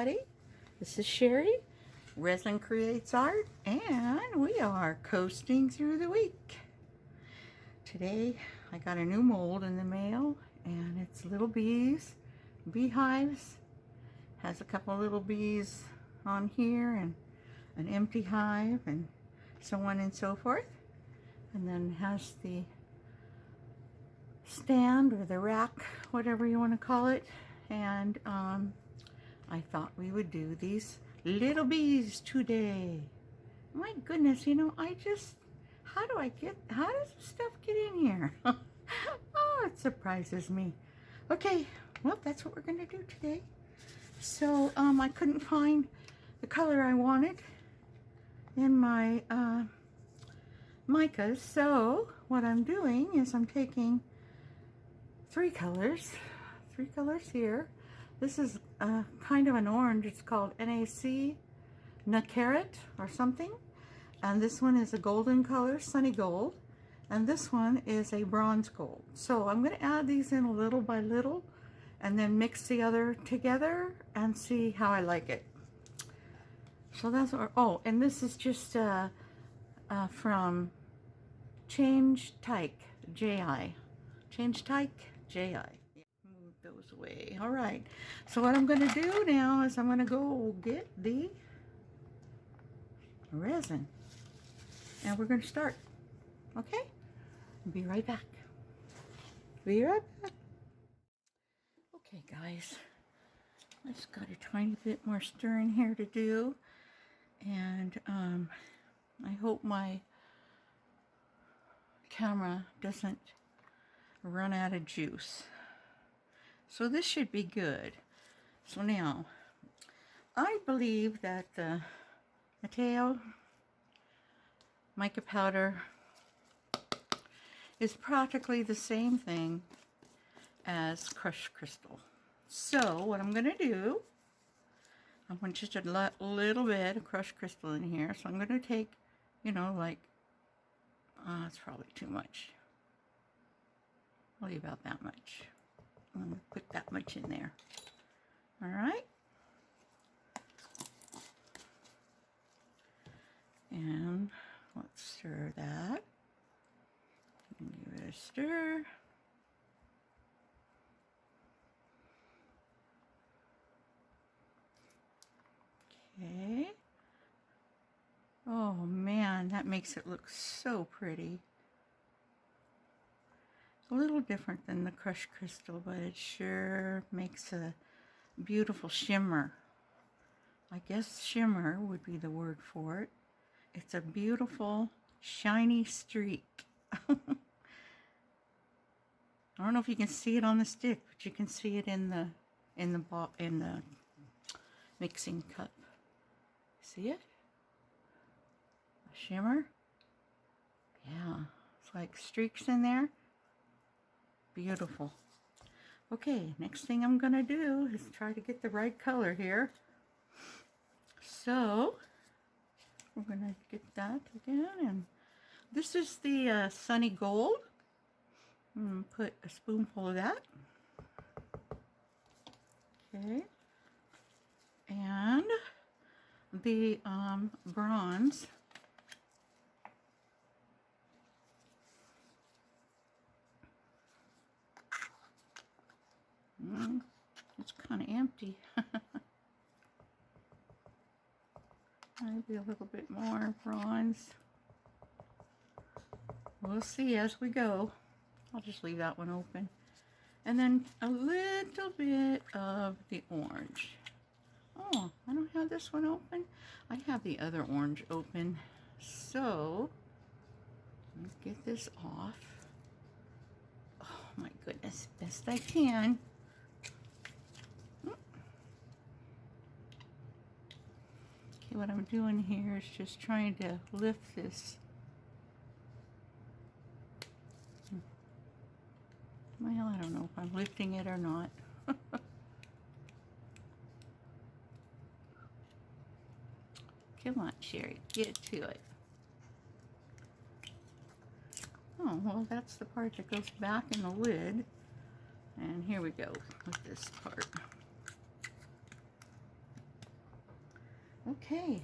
everybody. This is Sherry. Resin Creates Art, and we are coasting through the week. Today I got a new mold in the mail, and it's little bees, beehives. Has a couple little bees on here and an empty hive and so on and so forth. And then has the stand or the rack, whatever you want to call it. And I thought we would do these little bees today. My goodness, you know, how does stuff get in here? Oh, it surprises me. Okay, well, that's what we're gonna do today. So I couldn't find the color I wanted in my micas, so what I'm doing is I'm taking three colors here. This is kind of an orange. It's called NAC Carrot or something. And this one is a golden color, sunny gold. And this one is a bronze gold. So I'm going to add these in little by little and then mix the other together and see how I like it. So that's what, oh, and this is just from Change Tyke, J-I. Change Tyke, J-I. Move those away. All right. So what I'm going to do now is I'm going to go get the resin. And we're going to start. Okay? Be right back. Be right back. Okay, guys. I just got a tiny bit more stirring here to do. And I hope my camera doesn't run out of juice. So this should be good. So now, I believe that the Mateo mica powder is practically the same thing as crushed crystal. So what I'm going to do, I want just a little bit of crushed crystal in here. So I'm going to take, you know, like, it's probably too much. Probably about that much. I'm going to put that much in there. All right. And let's stir that. Give it a stir. Okay. Oh man, that makes it look so pretty. A little different than the crushed crystal, but it sure makes a beautiful shimmer. I guess shimmer would be the word for it. It's a beautiful shiny streak. I don't know if you can see it on the stick, but you can see it in the mixing cup. See it? A shimmer? Yeah, it's like streaks in there. Beautiful. Okay, next thing I'm gonna do is try to get the right color here. So we're gonna get that again, and this is the sunny gold. I'm gonna put a spoonful of that. Okay, and the bronze. It's kind of empty. Maybe a little bit more bronze. We'll see as we go. I'll just leave that one open. And then a little bit of the orange. Oh, I don't have this one open. I have the other orange open. So, let's get this off. Oh my goodness, best I can. Okay, what I'm doing here is just trying to lift this. Well, I don't know if I'm lifting it or not. Come on, Sherry, get to it. Oh, well, that's the part that goes back in the lid. And here we go with this part. Okay.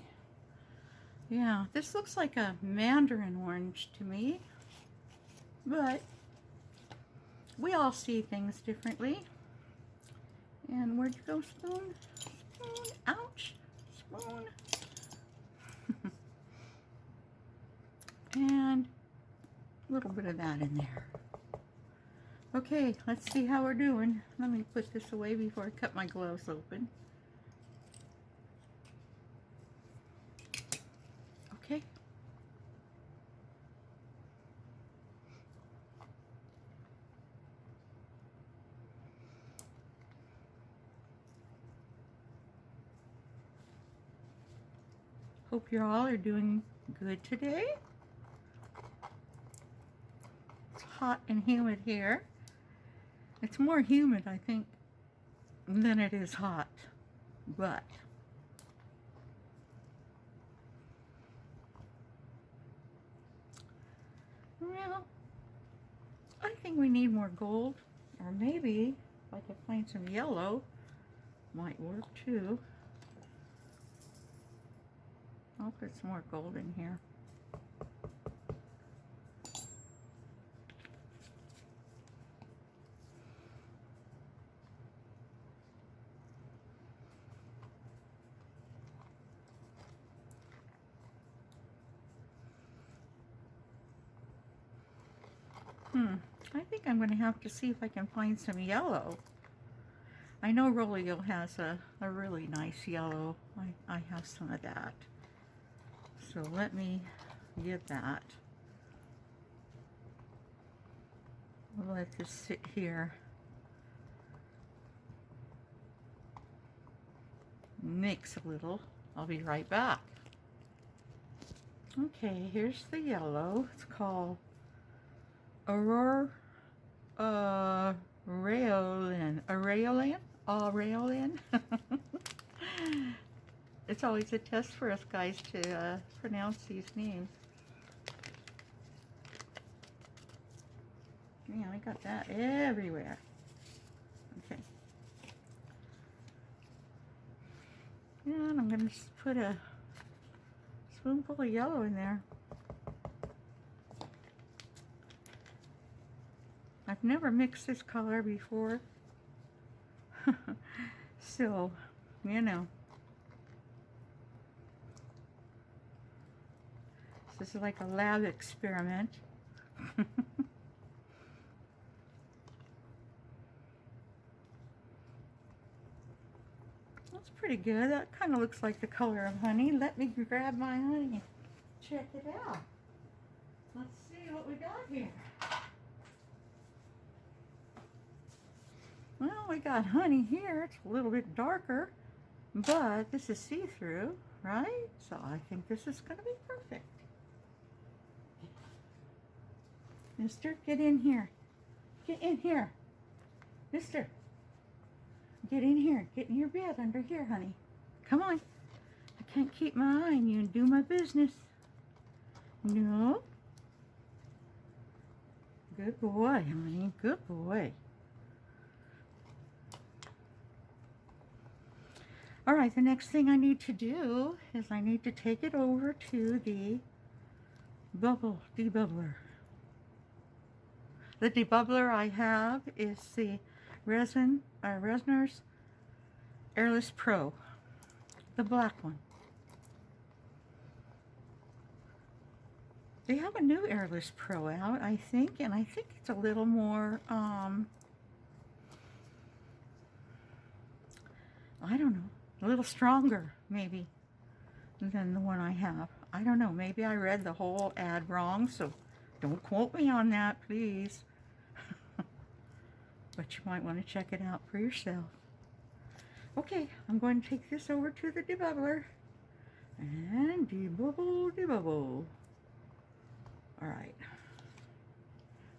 Yeah, this looks like a mandarin orange to me, but we all see things differently. And where'd you go, spoon? Spoon, ouch, spoon. And a little bit of that in there. Okay, let's see how we're doing. Let me put this away before I cut my gloves open. Okay. Hope you all are doing good today. It's hot and humid here. It's more humid, I think, than it is hot, but well, I think we need more gold, or maybe if I could find some yellow, might work too. I'll put some more gold in here. I think I'm going to have to see if I can find some yellow. I know ROLIO has a really nice yellow. I have some of that. So let me get that. We'll let this sit here. Mix a little. I'll be right back. Okay, here's the yellow. It's called Aureolin. It's always a test for us guys to pronounce these names. Yeah, I got that everywhere. Okay. And I'm going to put a spoonful of yellow in there. I've never mixed this color before. So, you know. This is like a lab experiment. That's pretty good. That kind of looks like the color of honey. Let me grab my honey. Check it out. Let's see what we got here. Well, we got honey here. It's a little bit darker, but this is see-through, right? So I think this is going to be perfect. Mister, get in here. Get in here. Mister, get in here. Get in your bed under here, honey. Come on. I can't keep my eye on you and do my business. No. Good boy, honey. Good boy. All right, the next thing I need to do is I need to take it over to the debubbler. The debubbler I have is the RESINERS Airless Pro, the black one. They have a new Airless Pro out, I think, and I think it's a little more, I don't know, a little stronger, maybe, than the one I have. I don't know, maybe I read the whole ad wrong, so don't quote me on that, please. But you might want to check it out for yourself. Okay, I'm going to take this over to the debubbler and debubble. All right,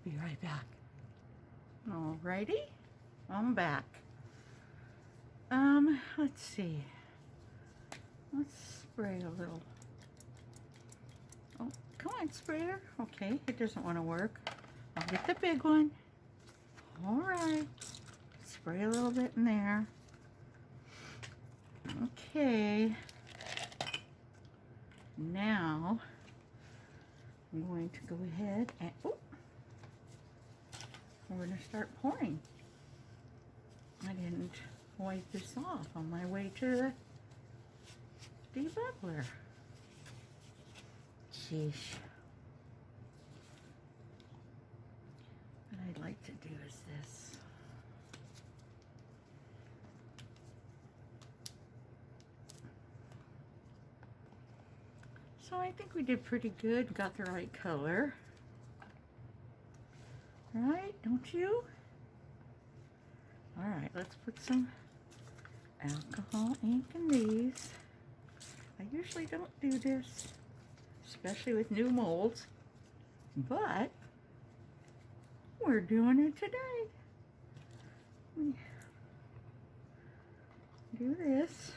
be right back. Alrighty, I'm back. Let's see. Let's spray a little. Oh, come on, sprayer. Okay, it doesn't want to work. I'll get the big one. All right, spray a little bit in there. Okay, Now I'm going to go ahead and we're going to start pouring. I didn't wipe this off on my way to the debubbler. Sheesh. What I'd like to do is this. So I think we did pretty good, got the right color. Right, don't you? All right, let's put some alcohol ink in these. I usually don't do this, especially with new molds, but we're doing it today. We do this.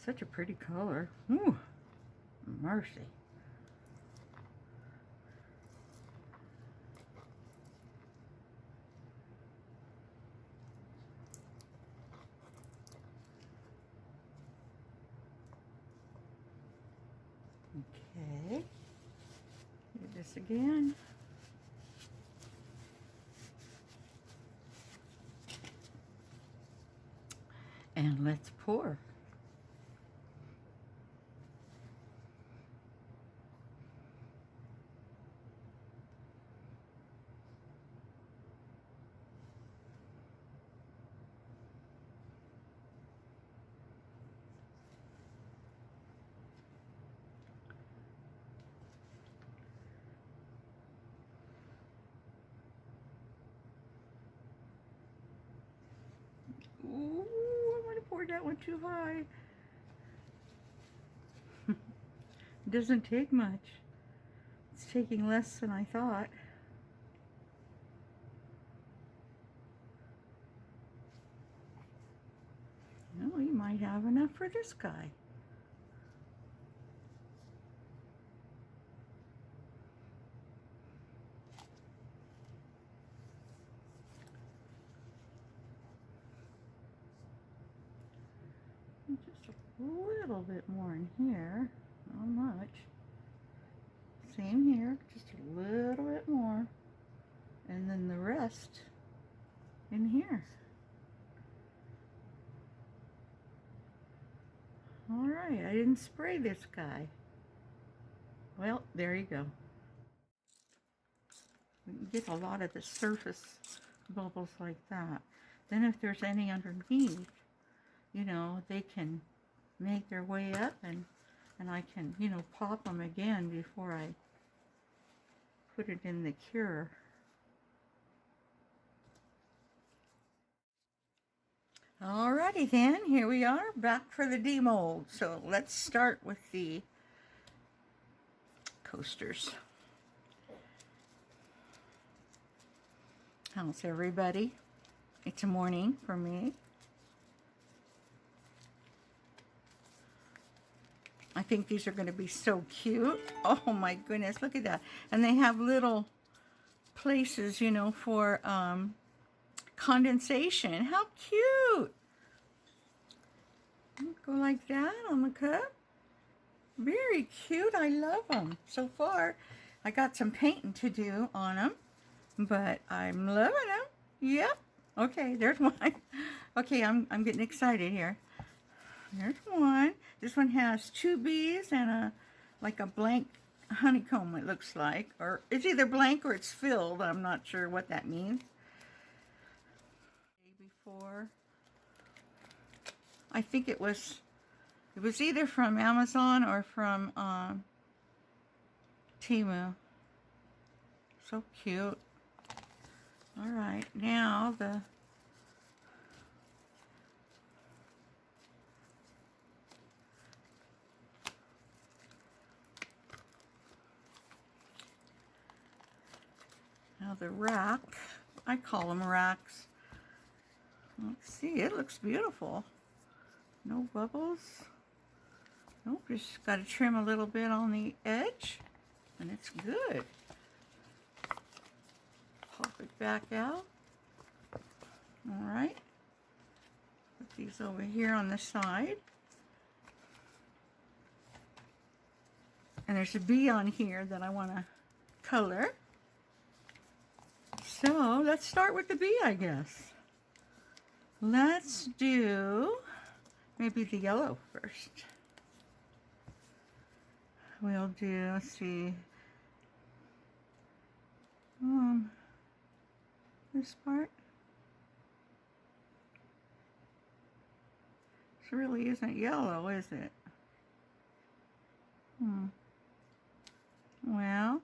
Such a pretty color. Ooh, mercy. Okay, do this again. And let's pour. Ooh, I might have poured that one too high. It doesn't take much. It's taking less than I thought. No, you might have enough for this guy. Just a little bit more in here, not much. Same here, just a little bit more. And then the rest in here. All right, I didn't spray this guy. Well, there you go. We can get a lot of the surface bubbles like that. Then if there's any underneath, you know, they can make their way up, and I can, you know, pop them again before I put it in the cure. Alrighty then, here we are back for the demold. So let's start with the coasters. How's everybody? It's a morning for me. I think these are going to be so cute. Oh my goodness, look at that. And they have little places, you know, for condensation. How cute. Go like that on the cup. Very cute. I love them. So far, I got some painting to do on them, but I'm loving them. Yep. Okay, there's one. Okay, I'm getting excited here. There's one. This one has 2 bees and like a blank honeycomb, it looks like. Or it's either blank or it's filled. I'm not sure what that means. Before, I think it was either from Amazon or from Temu. So cute. All right, now the rack. I call them racks. Let's see, it looks beautiful. No bubbles. Nope, just got to trim a little bit on the edge, and it's good. Pop it back out. All right. Put these over here on the side. And there's a bee on here that I want to color. So let's start with the bee, I guess. Let's do maybe the yellow first. We'll do, let's see, this part. This really isn't yellow, is it? Well,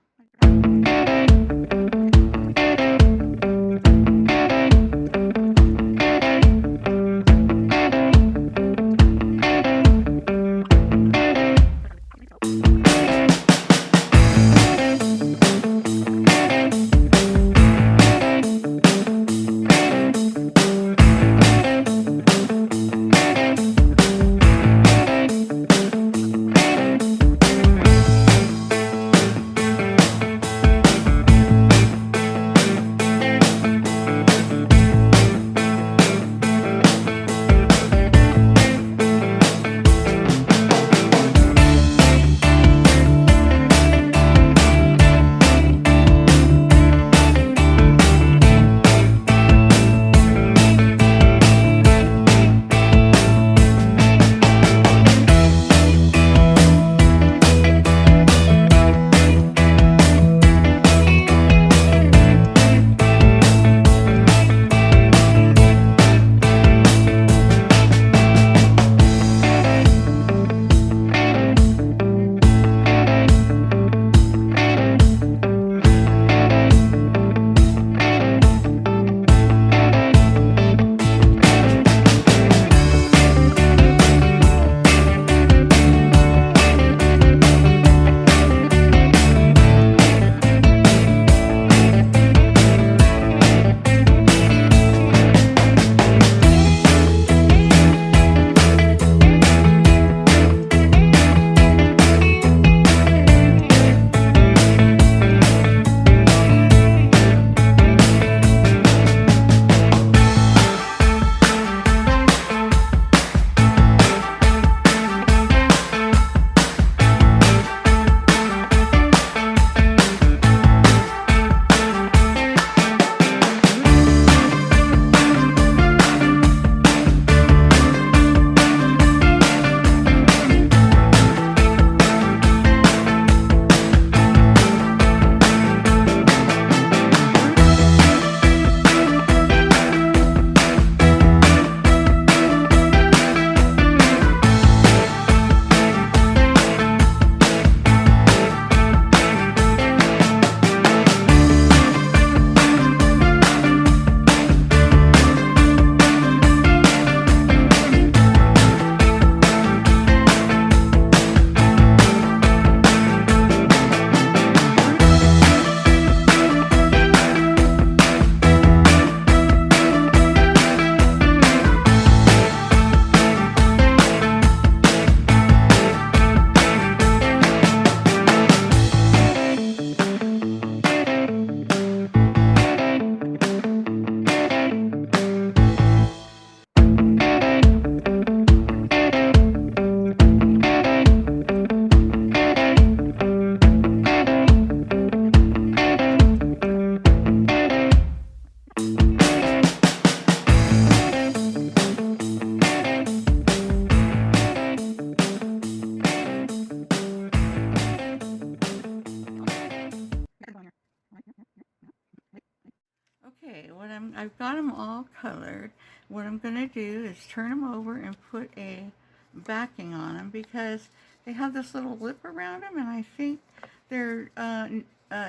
I've got them all colored. What I'm going to do is turn them over and put a backing on them because they have this little lip around them, and I think they're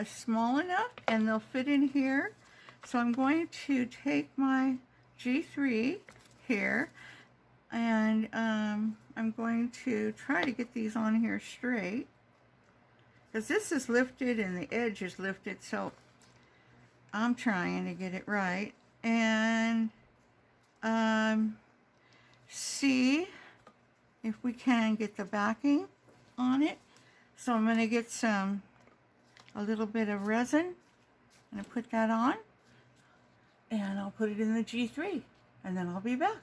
small enough and they'll fit in here. So I'm going to take my G3 here, and I'm going to try to get these on here straight because this is lifted and the edge is lifted, so I'm trying to get it right and see if we can get the backing on it. So I'm going to get a little bit of resin and put that on, and I'll put it in the G3 and then I'll be back.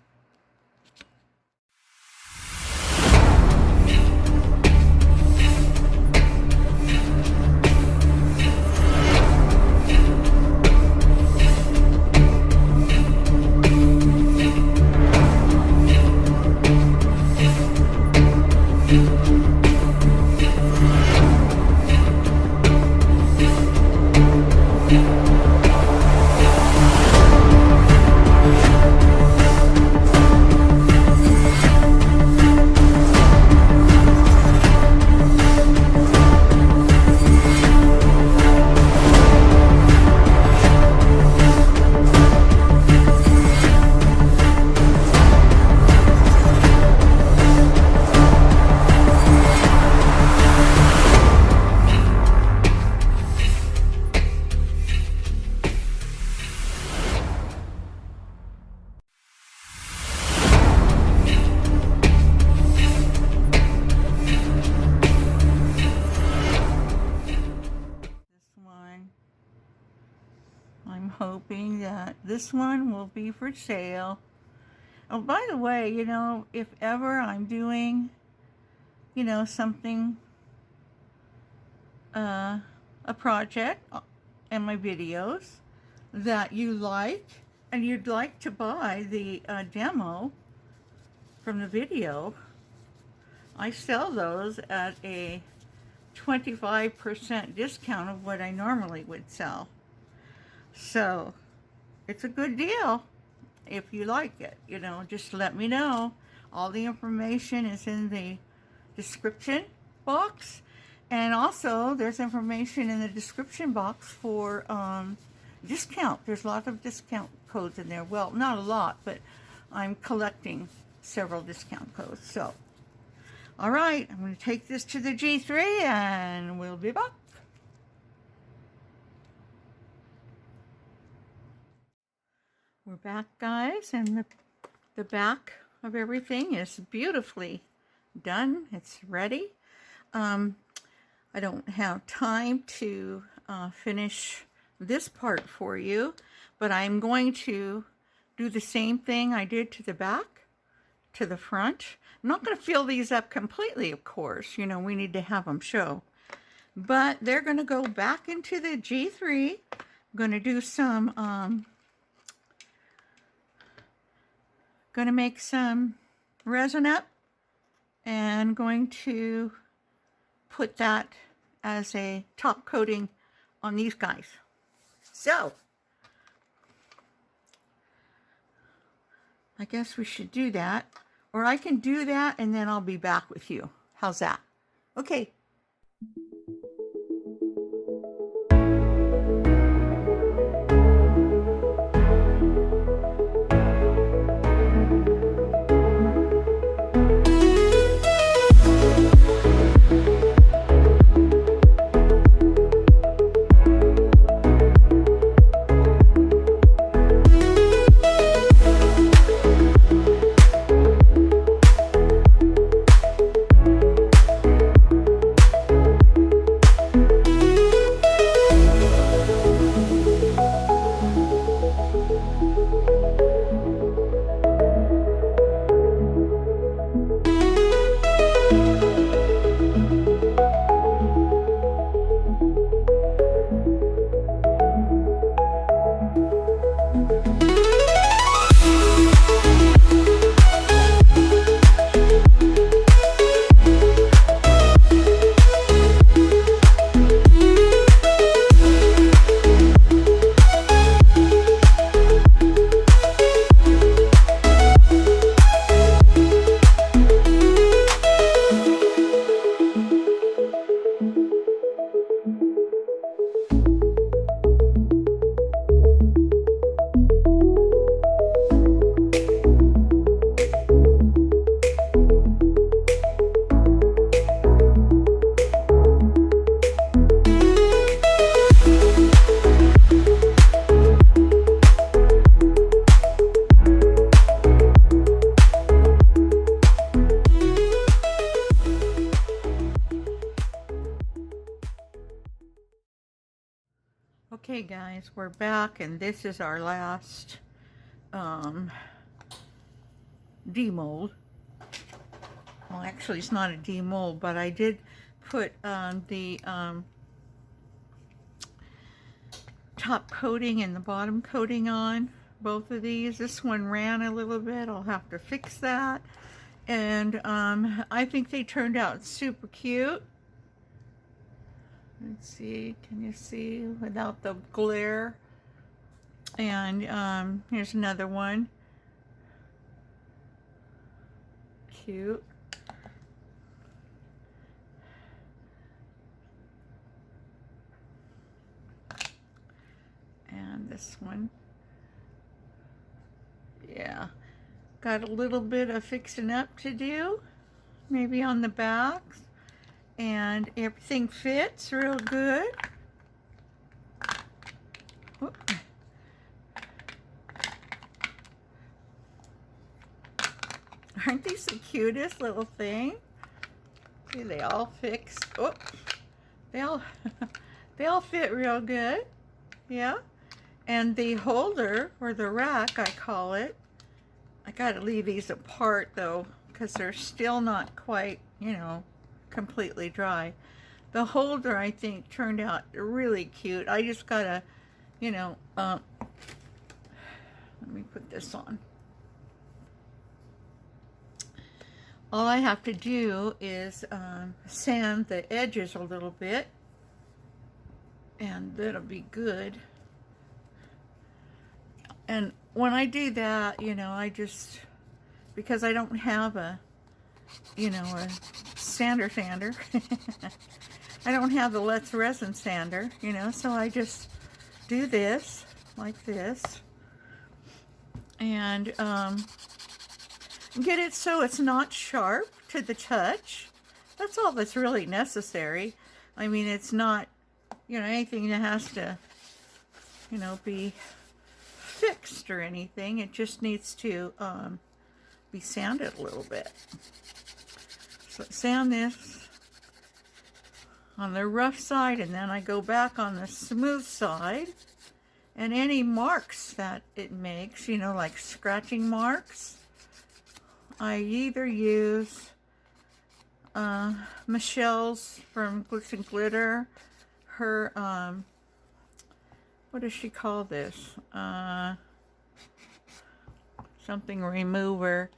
hoping that this one will be for sale. Oh, by the way, you know, if ever I'm doing, you know, something, a project in my videos that you like, and you'd like to buy the demo from the video, I sell those at a 25% discount of what I normally would sell. So it's a good deal if you like it. You know, just let me know. All the information is in the description box, and also there's information in the description box for discount. There's lots of discount codes in there. Well, not a lot, but I'm collecting several discount codes. So all right, I'm going to take this to the G3 and we'll be back. We're back, guys, and the back of everything is beautifully done. It's ready. I don't have time to finish this part for you, but I'm going to do the same thing I did to the back, to the front. I'm not going to fill these up completely, of course. You know, we need to have them show. But they're going to go back into the G3. I'm going to do some, going to make some resin up, and going to put that as a top coating on these guys. So I guess we should do that. Or I can do that and then I'll be back with you. How's that? Okay. Okay guys, we're back, and this is our last demold. Well, actually it's not a demold, but I did put the top coating and the bottom coating on both of these. This one ran a little bit. I'll have to fix that. And I think they turned out super cute. Let's see, can you see without the glare? And here's another one. Cute. And this one. Yeah. Got a little bit of fixing up to do. Maybe on the backs. And everything fits real good. Whoop. Aren't these the cutest little thing? See, they all fix. Oh, they all fit real good. Yeah. And the holder, or the rack I call it, I gotta leave these apart though, because they're still not quite, you know, completely dry. The holder, I think, turned out really cute. I just gotta, you know, let me put this on. All I have to do is sand the edges a little bit, and that'll be good. And when I do that, you know, I just, because I don't have a, you know, a sander, I don't have the Let's Resin sander, you know, so I just do this, like this, and get it so it's not sharp to the touch. That's all that's really necessary. I mean, it's not, you know, anything that has to, you know, be fixed or anything. It just needs to be sanded a little bit. So sand this on the rough side, and then I go back on the smooth side, and any marks that it makes, you know, like scratching marks, I either use Michelle's from Glitz and Glitter, her, what does she call this? Something remover.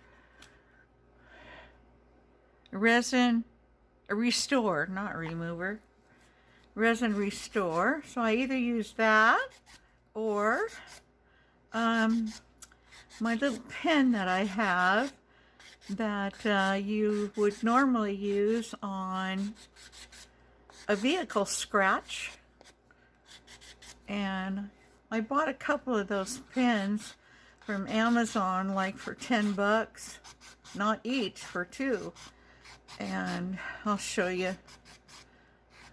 Resin Restore, not remover. Resin Restore. So I either use that or my little pen that I have that you would normally use on a vehicle scratch. And I bought a couple of those pens from Amazon, like for 10 bucks, not each, for 2. And I'll show you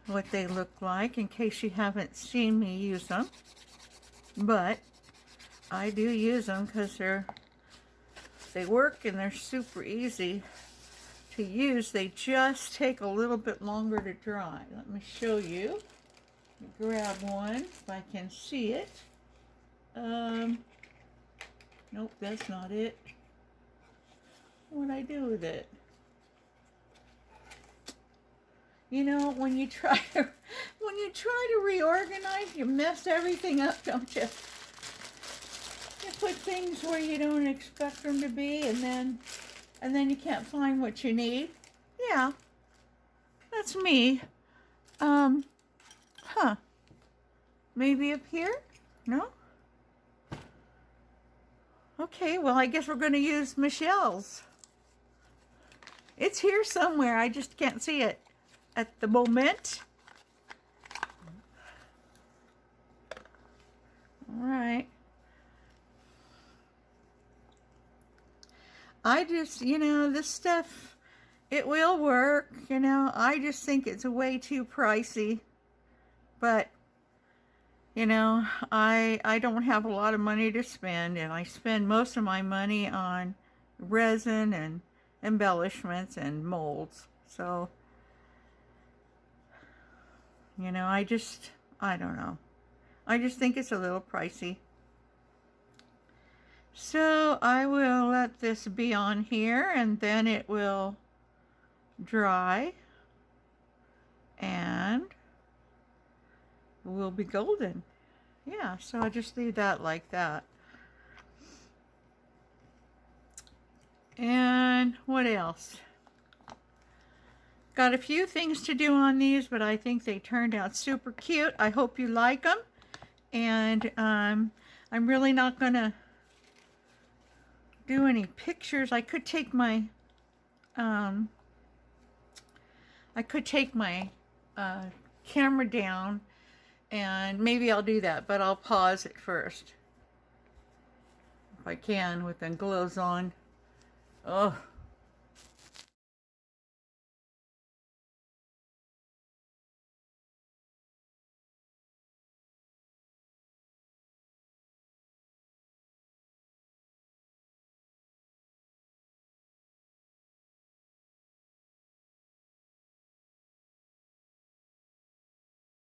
what they look like in case you haven't seen me use them. But I do use them because they work and they're super easy to use. They just take a little bit longer to dry. Let me show you. Grab one if I can see it. Nope, that's not it. What'd I do with it? You know, when you try to reorganize, you mess everything up, don't you? You put things where you don't expect them to be, and then you can't find what you need. Yeah, that's me. Maybe up here? No? Okay, well, I guess we're going to use Michelle's. It's here somewhere. I just can't see it at the moment. All right. I just, you know, this stuff, it will work, you know. I just think it's way too pricey. But, you know, I don't have a lot of money to spend, and I spend most of my money on resin and embellishments and molds. So, you know, I don't know. I just think it's a little pricey. So I will let this be on here, and then it will dry and will be golden. Yeah, so I just leave that like that. And what else? Got a few things to do on these, but I think they turned out super cute. I hope you like them. And I'm really not gonna do any pictures. I could take my camera down, and maybe I'll do that, but I'll pause it first if I can with the gloves on. Oh,